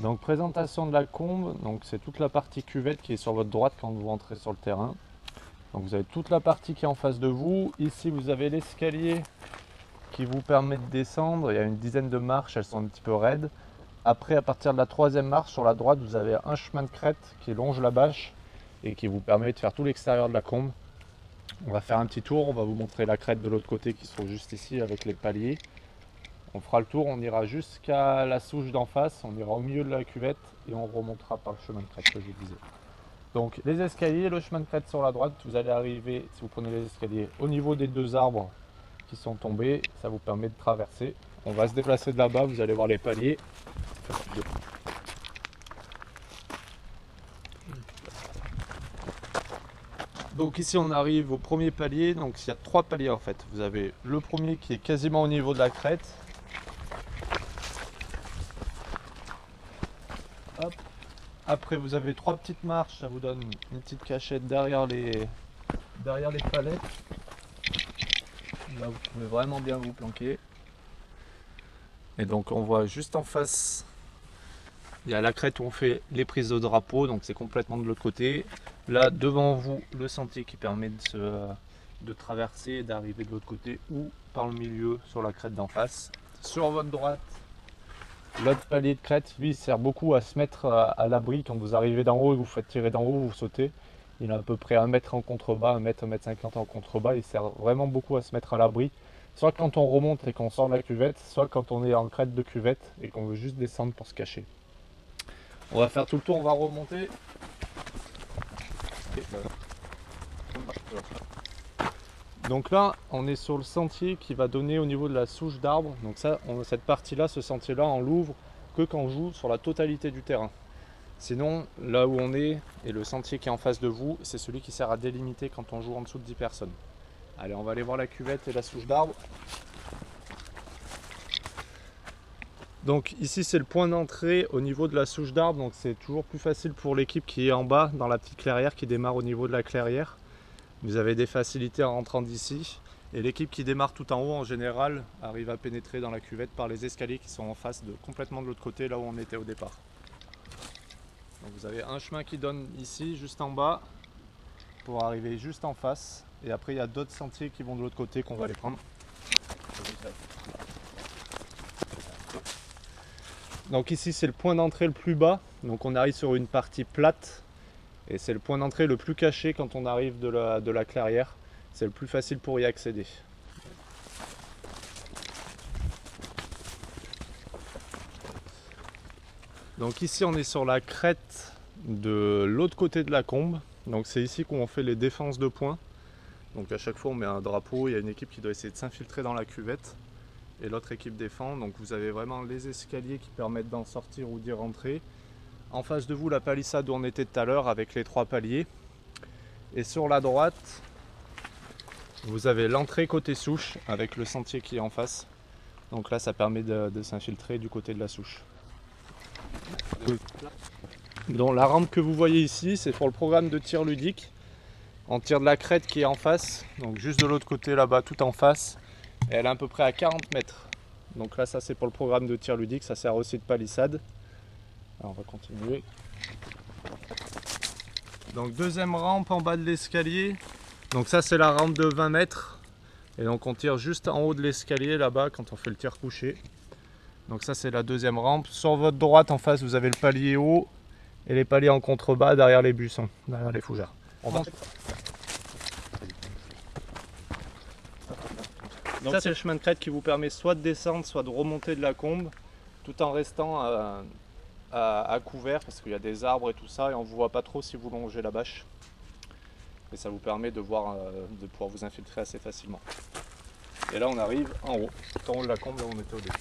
Donc présentation de la combe, donc c'est toute la partie cuvette qui est sur votre droite quand vous entrez sur le terrain. Donc vous avez toute la partie qui est en face de vous. Ici vous avez l'escalier qui vous permet de descendre. Il y a une dizaine de marches, elles sont un petit peu raides. Après, à partir de la troisième marche sur la droite, vous avez un chemin de crête qui longe la bâche et qui vous permet de faire tout l'extérieur de la combe. On va faire un petit tour, on va vous montrer la crête de l'autre côté qui sont juste ici avec les paliers. On fera le tour, on ira jusqu'à la souche d'en face, on ira au milieu de la cuvette et on remontera par le chemin de crête que je vous disais. Donc les escaliers, le chemin de crête sur la droite, vous allez arriver, si vous prenez les escaliers, au niveau des deux arbres qui sont tombés, ça vous permet de traverser. On va se déplacer de là-bas, vous allez voir les paliers. Donc ici on arrive au premier palier, donc il y a 3 paliers en fait. Vous avez le premier qui est quasiment au niveau de la crête. Hop. Après vous avez 3 petites marches, ça vous donne une petite cachette derrière les palettes. Là vous pouvez vraiment bien vous planquer. Et donc on voit juste en face, il y a la crête où on fait les prises de drapeau, donc c'est complètement de l'autre côté. Là devant vous, le sentier qui permet de traverser et d'arriver de l'autre côté ou par le milieu sur la crête d'en face. Sur votre droite, l'autre palier de crête, lui, sert beaucoup à se mettre à l'abri quand vous arrivez d'en haut et vous faites tirer d'en haut, vous sautez. Il a à peu près 1 mètre en contrebas, 1 mètre, 1 mètre 50 en contrebas. Il sert vraiment beaucoup à se mettre à l'abri. Soit quand on remonte et qu'on sort de la cuvette, soit quand on est en crête de cuvette et qu'on veut juste descendre pour se cacher. On va faire tout le tour, on va remonter. Donc là, on est sur le sentier qui va donner au niveau de la souche d'arbre. Donc ça, cette partie-là, ce sentier-là, on l'ouvre que quand on joue sur la totalité du terrain. Sinon, là où on est et le sentier qui est en face de vous, c'est celui qui sert à délimiter quand on joue en dessous de 10 personnes. Allez, on va aller voir la cuvette et la souche d'arbre. Donc ici c'est le point d'entrée au niveau de la souche d'arbre, donc c'est toujours plus facile pour l'équipe qui est en bas dans la petite clairière qui démarre au niveau de la clairière. Vous avez des facilités en rentrant d'ici et l'équipe qui démarre tout en haut en général arrive à pénétrer dans la cuvette par les escaliers qui sont en face complètement de l'autre côté là où on était au départ. Donc vous avez un chemin qui donne ici juste en bas pour arriver juste en face et après il y a d'autres sentiers qui vont de l'autre côté qu'on va aller prendre. Donc ici c'est le point d'entrée le plus bas, donc on arrive sur une partie plate et c'est le point d'entrée le plus caché quand on arrive de la clairière, c'est le plus facile pour y accéder. Donc ici on est sur la crête de l'autre côté de la combe, donc c'est ici qu'on fait les défenses de points. Donc à chaque fois on met un drapeau, il y a une équipe qui doit essayer de s'infiltrer dans la cuvette. Et l'autre équipe défend, donc vous avez vraiment les escaliers qui permettent d'en sortir ou d'y rentrer. En face de vous la palissade où on était tout à l'heure avec les 3 paliers. Et sur la droite, vous avez l'entrée côté souche avec le sentier qui est en face. Donc là ça permet de s'infiltrer du côté de la souche. Donc la rampe que vous voyez ici, c'est pour le programme de tir ludique. On tire de la crête qui est en face, donc juste de l'autre côté là-bas tout en face. Et elle est à peu près à 40 mètres. Donc là ça c'est pour le programme de tir ludique, ça sert aussi de palissade. Alors on va continuer. Donc deuxième rampe en bas de l'escalier. Donc ça c'est la rampe de 20 mètres. Et donc on tire juste en haut de l'escalier là-bas quand on fait le tir couché. Donc ça c'est la deuxième rampe. Sur votre droite en face vous avez le palier haut et les paliers en contrebas derrière les buissons, derrière les fougères. Donc ça c'est le chemin de crête qui vous permet soit de descendre, soit de remonter de la combe, tout en restant à couvert parce qu'il y a des arbres et tout ça et on ne vous voit pas trop si vous longez la bâche. Et ça vous permet de pouvoir vous infiltrer assez facilement. Et là on arrive en haut, tout en haut de la combe là où on était au début.